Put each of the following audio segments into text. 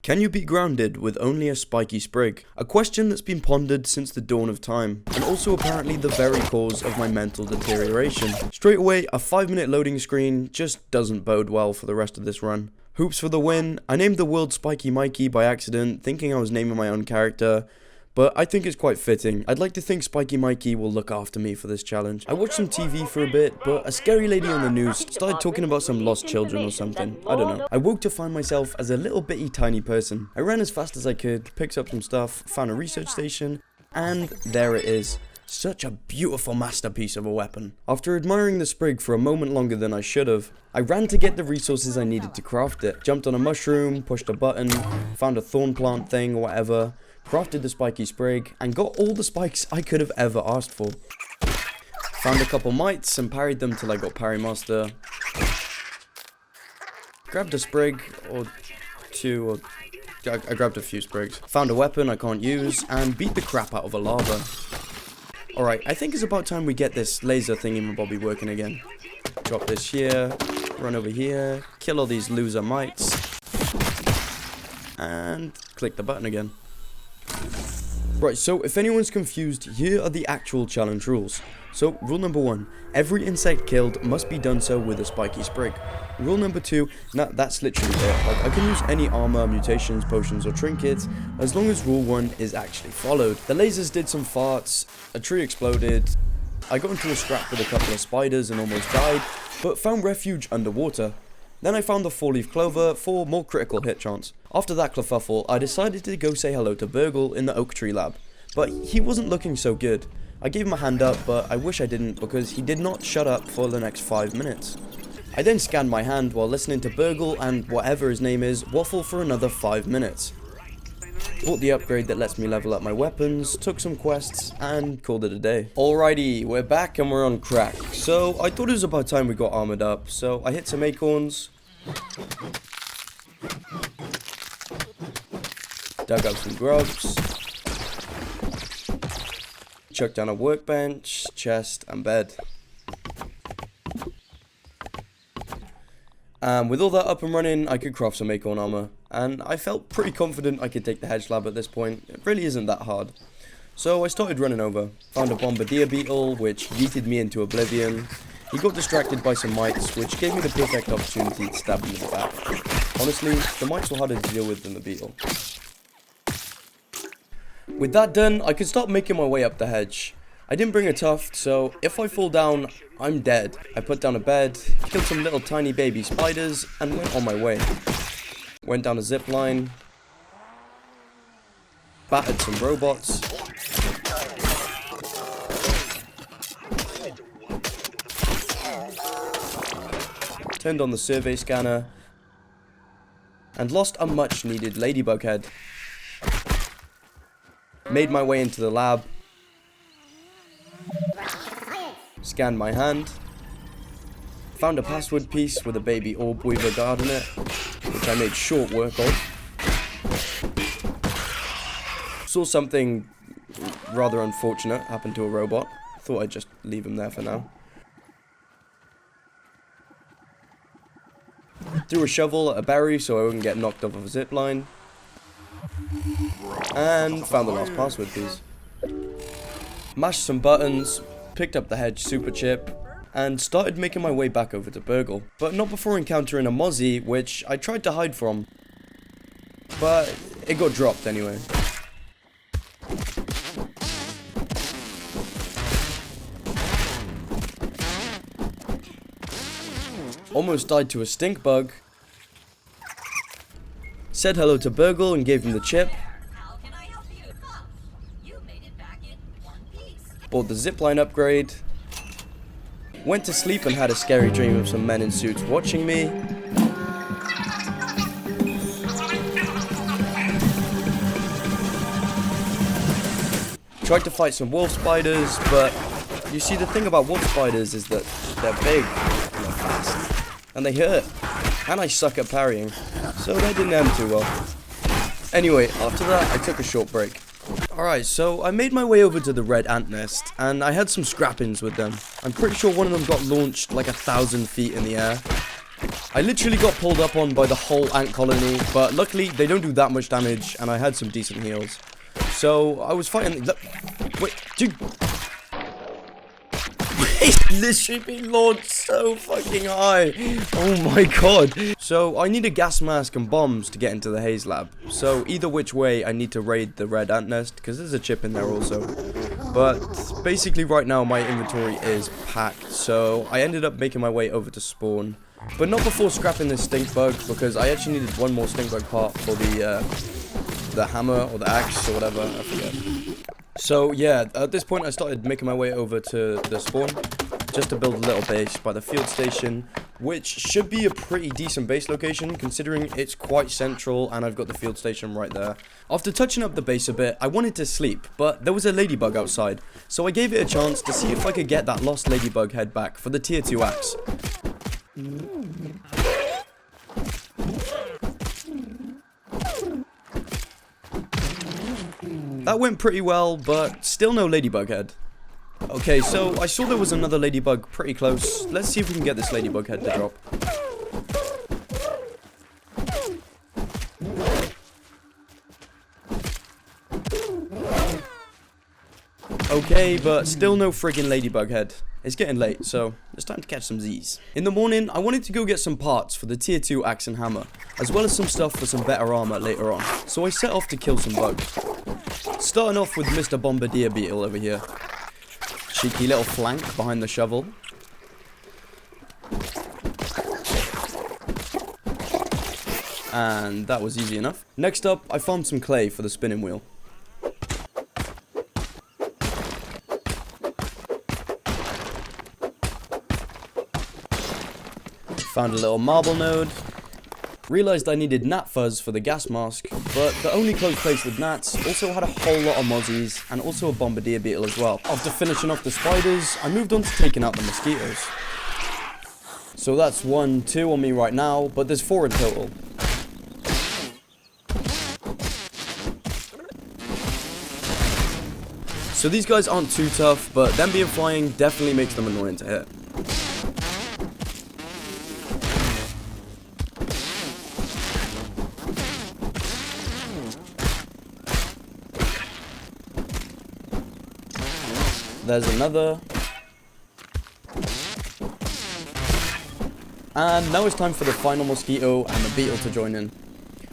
Can you be grounded with only a spiky sprig? A question that's been pondered since the dawn of time, and also apparently the very cause of my mental deterioration. Straight away, a 5-minute loading screen just doesn't bode well for the rest of this run. Hoops for the win. I named the world Spiky Mikey by accident, thinking I was naming my own character, but I think it's quite fitting. I'd like to think Spiky Mikey will look after me for this challenge. I watched some TV for a bit, but a scary lady on the news started talking about some lost children or something. I don't know. I woke to find myself as a little bitty tiny person. I ran as fast as I could, picked up some stuff, found a research station, and there it is. Such a beautiful masterpiece of a weapon. After admiring the sprig for a moment longer than I should have, I ran to get the resources I needed to craft it. Jumped on a mushroom, pushed a button, found a thorn plant thing or whatever, crafted the spiky sprig, and got all the spikes I could have ever asked for. Found a couple mites and parried them till I got parry master. Grabbed a sprig or two, or I grabbed a few sprigs. Found a weapon I can't use and beat the crap out of a lava. Alright, I think it's about time we get this laser thingy-mabobby working again. Drop this here, run over here, kill all these loser mites, and click the button again. Right, so if anyone's confused, here are the actual challenge rules. So, rule number 1, every insect killed must be done so with a spiky sprig. Rule number 2, that's literally it. Like, I can use any armor, mutations, potions, or trinkets, as long as rule 1 is actually followed. The lasers did some farts, a tree exploded, I got into a scrap with a couple of spiders and almost died, but found refuge underwater. Then I found the 4-leaf clover for more critical hit chance. After that kerfuffle, I decided to go say hello to Burgle in the oak tree lab, but he wasn't looking so good. I gave him a hand up, but I wish I didn't because he did not shut up for the next 5 minutes. I then scanned my hand while listening to Burgle and whatever his name is waffle for another 5 minutes. Bought the upgrade that lets me level up my weapons, took some quests, and called it a day. Alrighty, we're back and we're on crack. So, I thought it was about time we got armored up, so I hit some acorns, dug up some grubs, chucked down a workbench, chest, and bed. With all that up and running, I could craft some acorn armor, and I felt pretty confident I could take the Haze Lab at this point. It really isn't that hard. So I started running over, found a bombardier beetle, which yeeted me into oblivion. He got distracted by some mites, which gave me the perfect opportunity to stab him in the back. Honestly, the mites were harder to deal with than the beetle. With that done, I could start making my way up the hedge. I didn't bring a tuft, so if I fall down, I'm dead. I put down a bed, killed some little tiny baby spiders, and went on my way. Went down a zip line, battered some robots, turned on the survey scanner, and lost a much needed ladybug head. Made my way into the lab, scanned my hand, found a password piece with a baby orb weaver guard in it, which I made short work of. Saw something rather unfortunate happen to a robot. Thought I'd just leave him there for now. Threw a shovel at a berry so I wouldn't get knocked off of a zip line. And found the last password piece. Mashed some buttons, picked up the hedge super chip, and started making my way back over to Burgle. But not before encountering a mozzie, which I tried to hide from. But it got dropped anyway. Almost died to a Stinkbug. Said hello to Burgle and gave him the chip. Bought the zipline upgrade. Went to sleep and had a scary dream of some men in suits watching me. Tried to fight some wolf spiders, but you see the thing about wolf spiders is that they're big and they're fast. And they hurt. And I suck at parrying. So that didn't end too well. Anyway, after that I took a short break. Alright, so I made my way over to the red ant nest, and I had some scrappings with them. I'm pretty sure one of them got launched like 1,000 feet in the air. I literally got pulled up on by the whole ant colony, but luckily they don't do that much damage, and I had some decent heals. So I was fighting. Wait, dude. He's literally been launched so fucking high. Oh my god. So I need a gas mask and bombs to get into the Haze Lab. So either which way, I need to raid the red ant nest, because there's a chip in there also. But basically right now my inventory is packed, so I ended up making my way over to spawn. But not before scrapping this Stinkbug, because I actually needed one more Stinkbug part for the hammer or the axe or whatever, I forget. So yeah, at this point I started making my way over to the spawn, just to build a little base by the field station, which should be a pretty decent base location, considering it's quite central and I've got the field station right there. After touching up the base a bit, I wanted to sleep, but there was a ladybug outside, so I gave it a chance to see if I could get that lost ladybug head back for the tier 2 axe. That went pretty well, but still no ladybug head. Okay, so I saw there was another ladybug pretty close. Let's see if we can get this ladybug head to drop. Okay, but still no friggin' ladybug head. It's getting late, so it's time to catch some Z's. In the morning, I wanted to go get some parts for the tier 2 axe and hammer, as well as some stuff for some better armor later on. So I set off to kill some bugs. Starting off with Mr. Bombardier Beetle over here. Cheeky little flank behind the shovel. And that was easy enough. Next up, I found some clay for the spinning wheel. Found a little marble node. Realised I needed gnat fuzz for the gas mask, but the only close place with gnats also had a whole lot of mozzies and also a bombardier beetle as well. After finishing off the spiders, I moved on to taking out the mosquitoes. So that's 1, 2 on me right now, but there's 4 in total. So these guys aren't too tough, but them being flying definitely makes them annoying to hit. There's another. And now it's time for the final mosquito and the beetle to join in.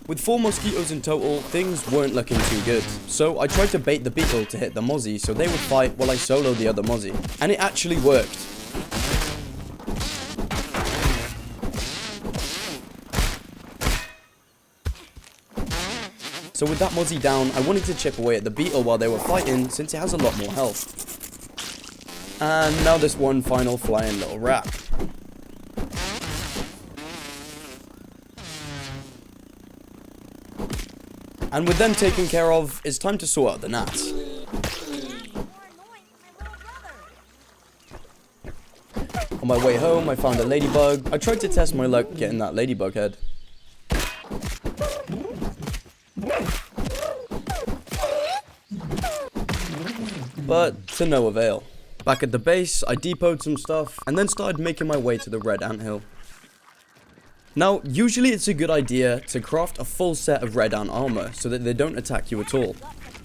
With 4 mosquitoes in total, things weren't looking too good. So I tried to bait the beetle to hit the mozzie so they would fight while I soloed the other mozzie. And it actually worked. So with that mozzie down, I wanted to chip away at the beetle while they were fighting since it has a lot more health. And now this one final flying little rat. And with them taken care of, it's time to sort out the gnats. On my way home, I found a ladybug. I tried to test my luck getting that ladybug head. But to no avail. Back at the base, I depoted some stuff, and then started making my way to the red anthill. Now, usually it's a good idea to craft a full set of red ant armor, so that they don't attack you at all.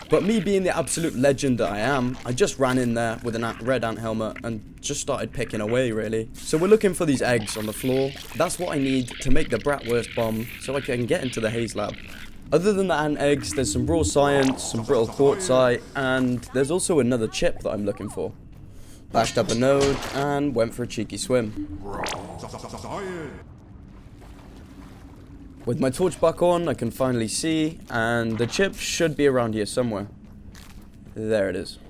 But me being the absolute legend that I am, I just ran in there with a red ant helmet, and just started picking away, really. So we're looking for these eggs on the floor. That's what I need to make the Bratwurst bomb, so I can get into the Haze Lab. Other than the ant eggs, there's some raw science, some brittle quartzite, and there's also another chip that I'm looking for. Bashed up a node, and went for a cheeky swim. With my torch back on, I can finally see, and the chip should be around here somewhere. There it is.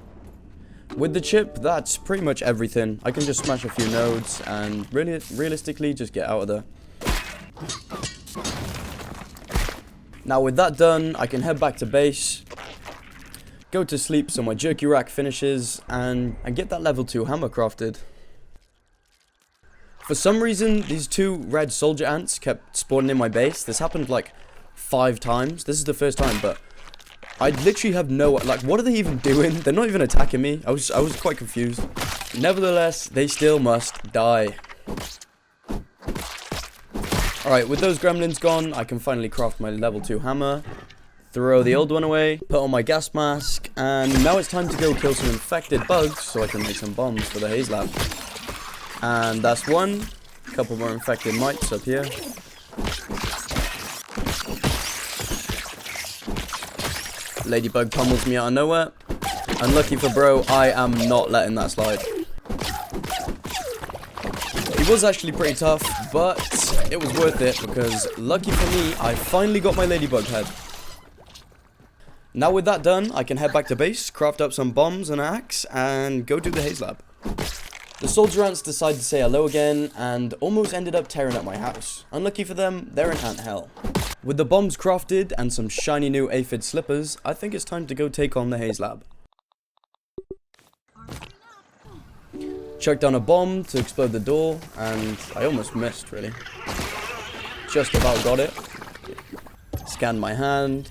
With the chip, that's pretty much everything. I can just smash a few nodes, and realistically, just get out of there. Now with that done, I can head back to base, go to sleep so my jerky rack finishes, and get that level 2 hammer crafted. For some reason, these 2 red soldier ants kept spawning in my base. This happened like 5 times. This is the first time, but I literally have no, like, what are they even doing? They're not even attacking me. I was quite confused. Nevertheless, they still must die. Alright, with those gremlins gone, I can finally craft my level 2 hammer, throw the old one away, put on my gas mask, and now it's time to go kill some infected bugs so I can make some bombs for the Haze Lab. And that's one. A couple more infected mites up here. Ladybug pummels me out of nowhere. Unlucky for bro, I am not letting that slide. He was actually pretty tough, but it was worth it because, lucky for me, I finally got my ladybug head. Now with that done, I can head back to base, craft up some bombs and an axe, and go do the Haze Lab. The soldier ants decided to say hello again, and almost ended up tearing up my house. Unlucky for them, they're in ant hell. With the bombs crafted and some shiny new aphid slippers, I think it's time to go take on the Haze Lab. Chucked down a bomb to explode the door, and I almost missed, really. Just about got it. Scanned my hand,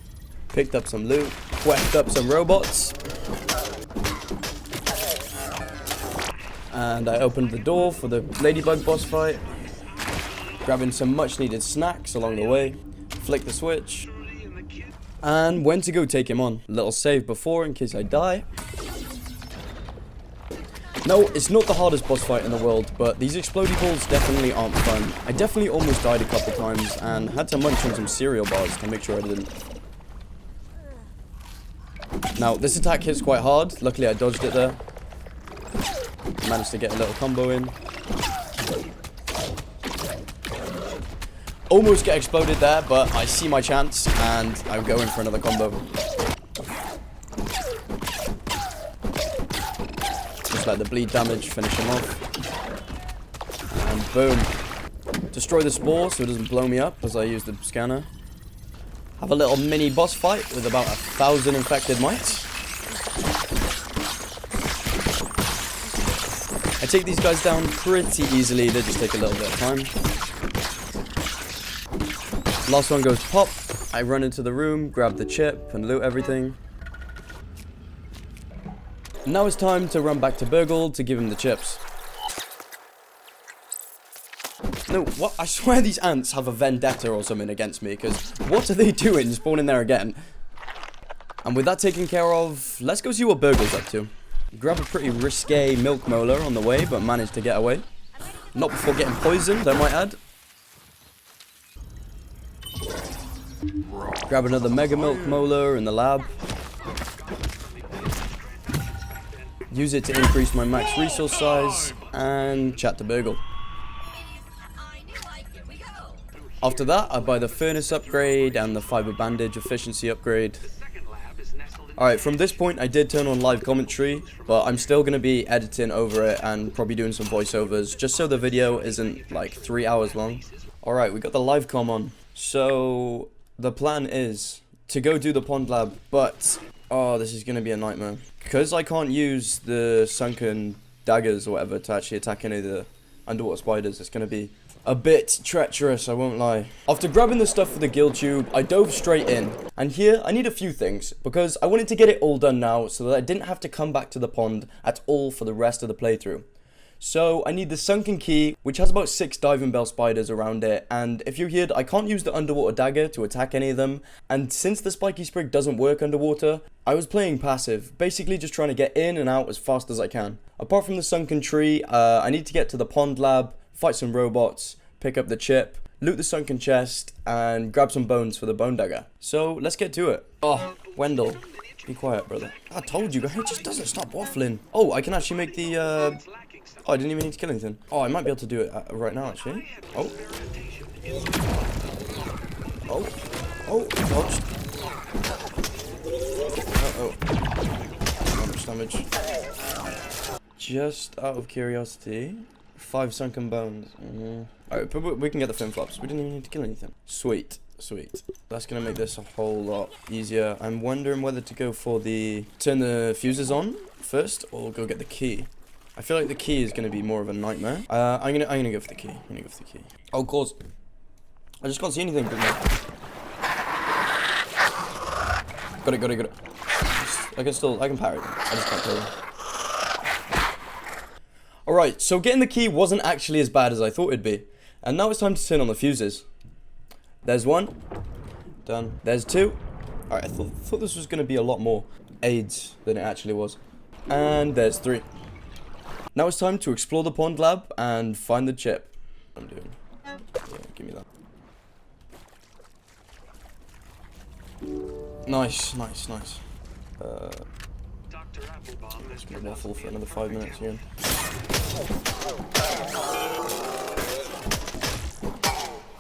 picked up some loot, whacked up some robots. And I opened the door for the ladybug boss fight. Grabbing some much needed snacks along the way. Flicked the switch. And went to go take him on. Little save before in case I die. No, it's not the hardest boss fight in the world, but these explodey balls definitely aren't fun. I definitely almost died a couple times and had to munch on some cereal bars to make sure I didn't. Now, this attack hits quite hard. Luckily, I dodged it there. Managed to get a little combo in. Almost get exploded there, but I see my chance and I'm going for another combo. Just let the bleed damage finish him off. And boom. Destroy the spore so it doesn't blow me up as I use the scanner. Have a little mini boss fight with about 1,000 infected mites. I take these guys down pretty easily, they just take a little bit of time. Last one goes pop. I run into the room, grab the chip, and loot everything. Now it's time to run back to Burgle to give him the chips. No, what? I swear these ants have a vendetta or something against me, because what are they doing spawning there again? And with that taken care of, let's go see what Burgle's up to. Grab a pretty risque milk molar on the way, but managed to get away. Not before getting poisoned, I might add. Grab another mega milk molar in the lab. Use it to increase my max resource size, and chat to Burgle. After that, I buy the furnace upgrade and the fiber bandage efficiency upgrade. Alright, from this point I did turn on live commentary, but I'm still going to be editing over it and probably doing some voiceovers, just so the video isn't like 3 hours long. Alright, we got the live com on. So, the plan is to go do the pond lab, but, oh, this is going to be a nightmare. Because I can't use the sunken daggers or whatever to actually attack any of the underwater spiders, it's going to be a bit treacherous, I won't lie. After grabbing the stuff for the gill tube, I dove straight in. And here, I need a few things, because I wanted to get it all done now so that I didn't have to come back to the pond at all for the rest of the playthrough. So, I need the sunken key, which has about 6 diving bell spiders around it, and if you heard, I can't use the underwater dagger to attack any of them, and since the Spiky Sprig doesn't work underwater, I was playing passive, basically just trying to get in and out as fast as I can. Apart from the sunken tree, I need to get to the pond lab, fight some robots, pick up the chip, loot the sunken chest, and grab some bones for the bone dagger. So, let's get to it. Oh, Wendell, be quiet, brother. I told you, it just doesn't stop waffling. Oh, I can actually make the, oh, I didn't even need to kill anything. Oh, I might be able to do it right now, actually. Oh. Oh. Oh, dodged. Uh-oh. How much damage? Just out of curiosity, 5 sunken bones. Alright, but we can get the fin flops. We didn't even need to kill anything. Sweet. Sweet. That's going to make this a whole lot easier. I'm wondering whether to go for the... turn the fuses on first, or go get the key. I feel like the key is going to be more of a nightmare. I'm gonna go for the key. I'm gonna go for the key. Oh, of course. I just can't see anything. Got it. I can parry them. I just can't kill them. Alright, so getting the key wasn't actually as bad as I thought it'd be. And now it's time to turn on the fuses. There's one. Done. There's two. Alright, I thought this was going to be a lot more AIDS than it actually was. And there's three. Now it's time to explore the pond lab and find the chip. I'm doing. Yeah, give me that. Nice. Just gonna waffle for another 5 minutes here.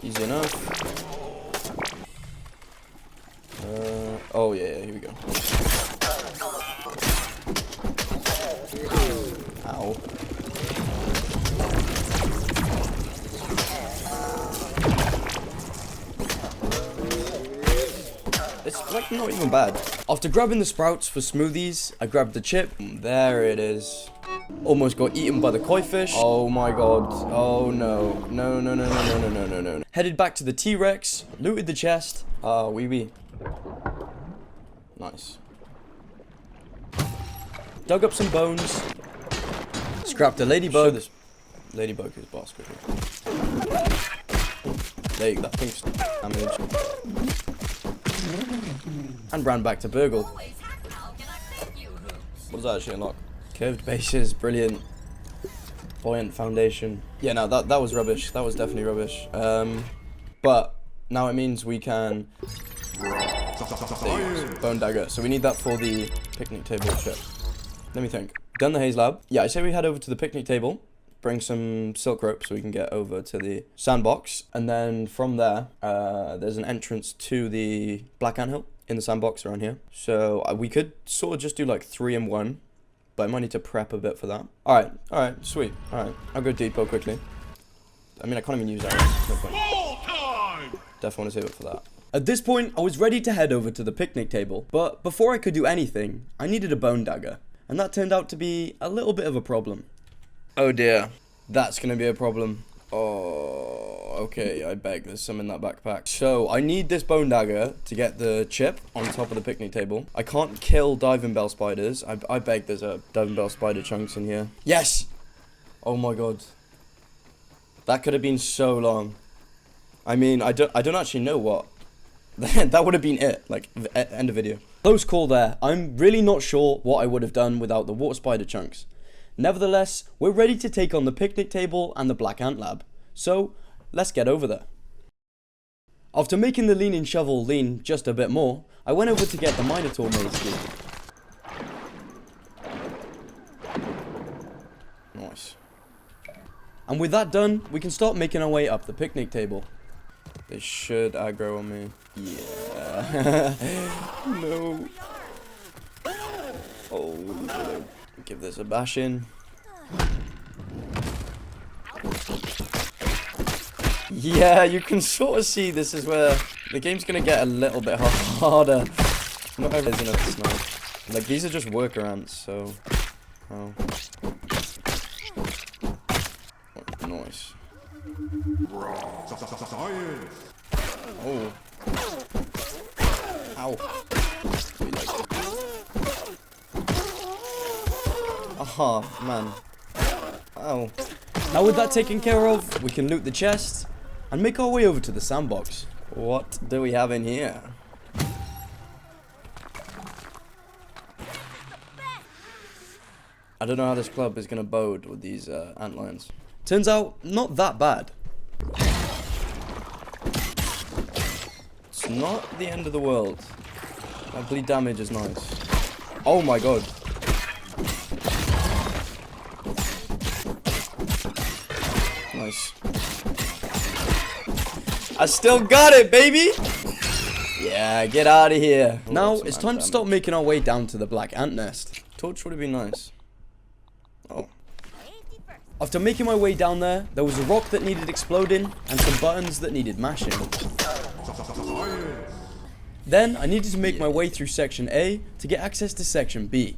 Easy enough. Oh yeah, here we go. Ow. It's like not even bad. After grabbing the sprouts for smoothies, I grabbed the chip. There it is. Almost got eaten by the koi fish. Oh my god. Oh no. No. Headed back to the T-Rex, looted the chest. Wee. Nice. Dug up some bones. Scrapped a ladybug. This ladybug is boss quickly. There you go, that pink's damage. And ran back to Burgle. What does that actually unlock? Curved bases, brilliant. Buoyant foundation. Yeah, no, that was rubbish. That was definitely rubbish. But now it means we can... Bone dagger. So we need that for the picnic table chip. Let me think. Done the Haze Lab. Yeah, I say we head over to the picnic table. Bring some silk rope so we can get over to the sandbox. And then from there, there's an entrance to the black anthill in the sandbox around here. So we could sort of just do like 3 in 1. But I might need to prep a bit for that. Alright, sweet. Alright, I'll go depot quickly. I mean, I can't even use that. No point. Definitely want to save it for that. At this point, I was ready to head over to the picnic table. But before I could do anything, I needed a bone dagger. And that turned out to be a little bit of a problem. Oh dear. That's going to be a problem. Oh, okay, I beg. There's some in that backpack. So, I need this bone dagger to get the chip on top of the picnic table. I can't kill diving bell spiders. I beg there's a diving bell spider chunks in here. Yes! Oh my god. That could have been so long. I mean, I don't actually know what. That would have been it. Like, end of video. Close call there. I'm really not sure what I would have done without the water spider chunks. Nevertheless, we're ready to take on the picnic table and the black ant lab. So, let's get over there. After making the leaning shovel lean just a bit more, I went over to get the Minotaur maze key. Nice. And with that done, we can start making our way up the picnic table. They should aggro on me. Yeah. No. Oh, no. Give this a bash in. Yeah, you can sort of see this is where the game's gonna get a little bit harder. Not everything's enough to snipe. Like, these are just workarounds, so... Oh. Oh, nice. Oh. Ow. Oh, man. Oh. Now with that taken care of, we can loot the chest and make our way over to the sandbox. What do we have in here? I don't know how this club is going to bode with these antlions. Turns out, not that bad. It's not the end of the world. That bleed damage is nice. Oh my god. Nice. I still got it, baby! Yeah, get out of here. Now, it's time to start making our way down to the black ant nest. Torch would have been nice. Oh. After making my way down there, there was a rock that needed exploding and some buttons that needed mashing. Then, I needed to make my way through section A to get access to section B.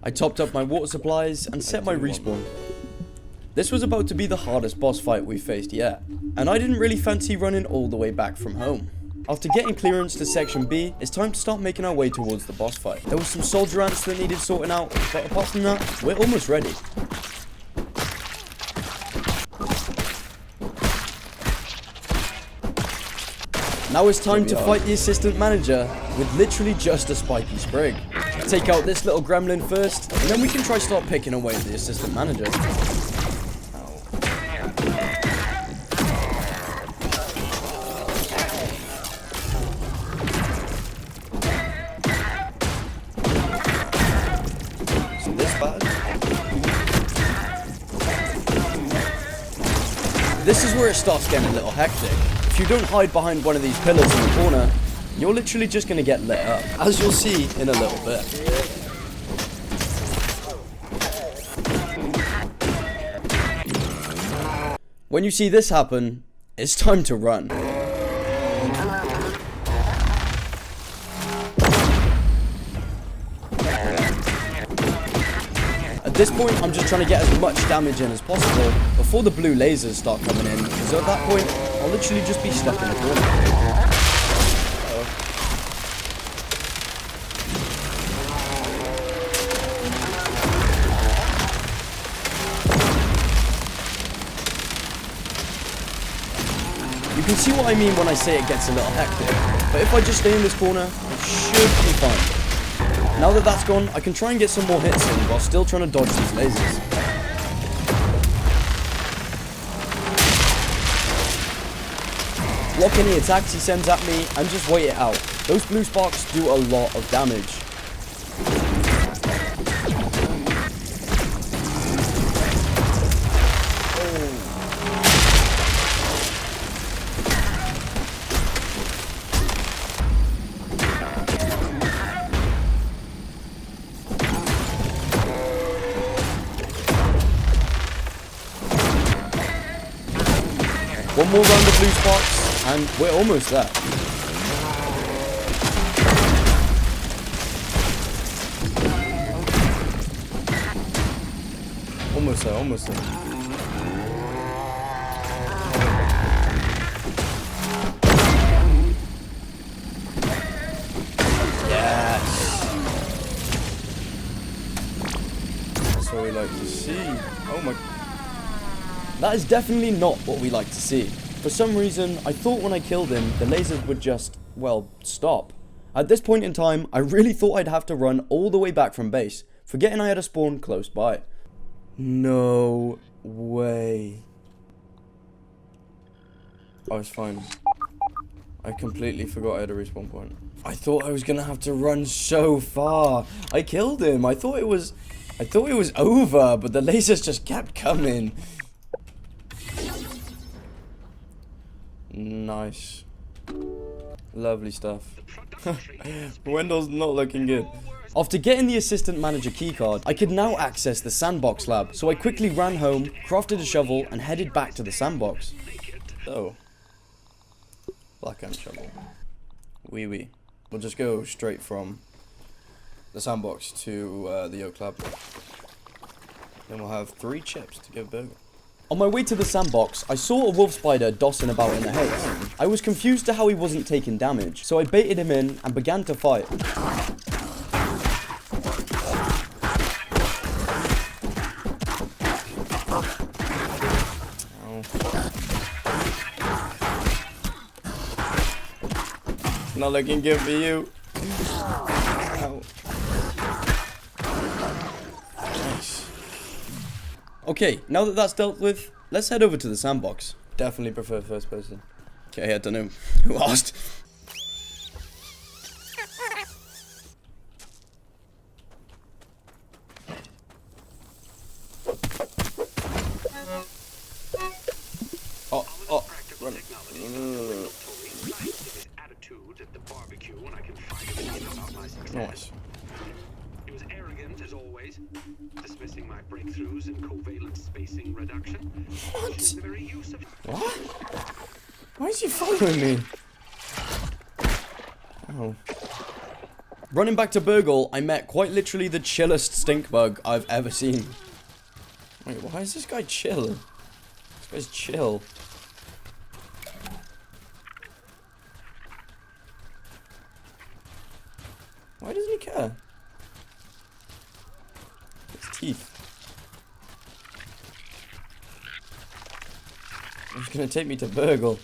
I topped up my water supplies and set my respawn. This was about to be the hardest boss fight we've faced yet, and I didn't really fancy running all the way back from home. After getting clearance to section B, it's time to start making our way towards the boss fight. There was some soldier ants that needed sorting out, but apart from that, we're almost ready. Now it's time to fight the assistant manager with literally just a Spiky Sprig. Take out this little gremlin first, and then we can try start picking away at the assistant manager. So this bad? This is where it starts getting a little hectic. If you don't hide behind one of these pillars in the corner, you're literally just going to get lit up, as you'll see in a little bit. When you see this happen, it's time to run. At this point, I'm just trying to get as much damage in as possible before the blue lasers start coming in, because at that point, I'll literally just be stuck in the corner. You can see what I mean when I say it gets a little hectic, but if I just stay in this corner, it should be fine. Now that that's gone, I can try and get some more hits in while still trying to dodge these lasers. Block any attacks he sends at me and just wait it out. Those blue sparks do a lot of damage. One more round of blue sparks, and we're almost there. Almost there, almost there. Yes! That's what we like to see. Oh my... That is definitely not what we like to see. For some reason, I thought when I killed him, the lasers would just, well, stop. At this point in time, I really thought I'd have to run all the way back from base, forgetting I had a spawn close by. No way. I was fine. I completely forgot I had a respawn point. I thought I was gonna have to run so far. I killed him. I thought it was over, but the lasers just kept coming. Nice. Lovely stuff. Wendell's not looking good. After getting the assistant manager keycard, I could now access the Sandbox Lab, so I quickly ran home, crafted a shovel, and headed back to the sandbox. Oh. Black ant shovel. Wee. We'll just go straight from the sandbox to the oak lab. Then we'll have 3 chips to give Burger. On my way to the sandbox, I saw a wolf spider dossing about in the haze. I was confused to how he wasn't taking damage, so I baited him in and began to fight. Not looking good for you. Ow. Nice. Okay, now that that's dealt with, let's head over to the sandbox. Definitely prefer first person. Okay, I don't know who asked. Oh, run. Nice. He was arrogant as always, dismissing my breakthroughs in covalent spacing reduction. What? The very use of What? Why is he following me? Oh. Running back to Burgle, I met quite literally the chillest Stinkbug I've ever seen. Wait, why is this guy chill? This guy's chill. Why doesn't he care? His teeth. He's gonna take me to Burgle.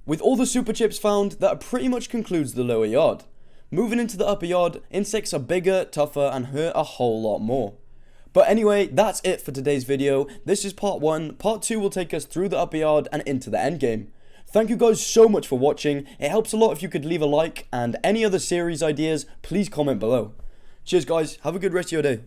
With all the super chips found, that pretty much concludes the lower yard. Moving into the upper yard, insects are bigger, tougher, and hurt a whole lot more. But anyway, that's it for today's video. This is part 1. Part 2 will take us through the upper yard and into the end game. Thank you guys so much for watching. It helps a lot if you could leave a like, and any other series ideas, please comment below. Cheers guys, have a good rest of your day.